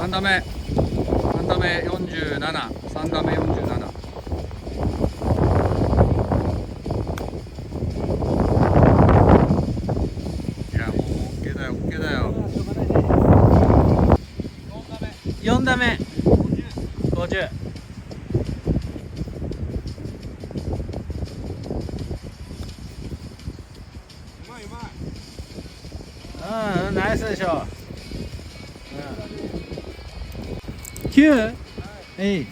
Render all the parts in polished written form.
3打目47、3打目47。いやもう OK だよ OK だよ。4打目50。うん、ナイスでしょ。9？えい。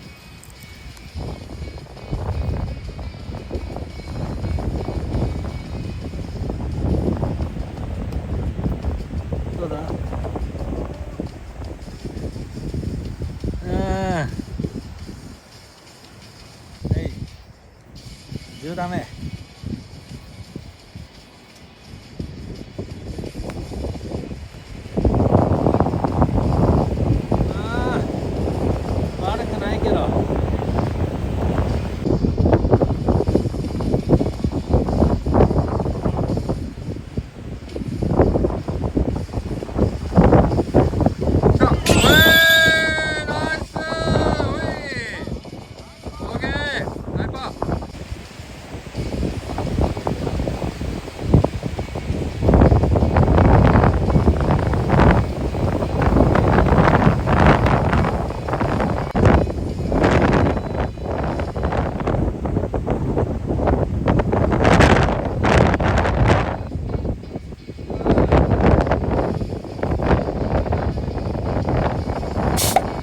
どうだ？はい。10打目。悪くないけど。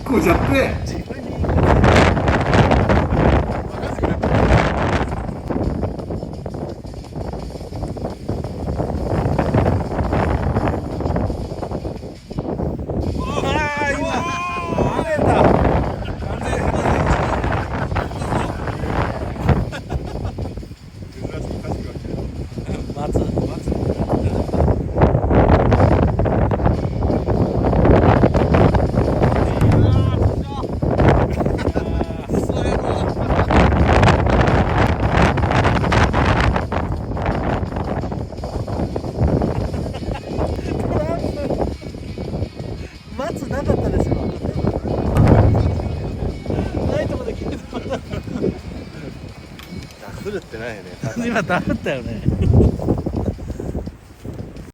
こうじゃって松なかったですよ。ないとこで決めた。ダフるってないよね。今ダフったよね。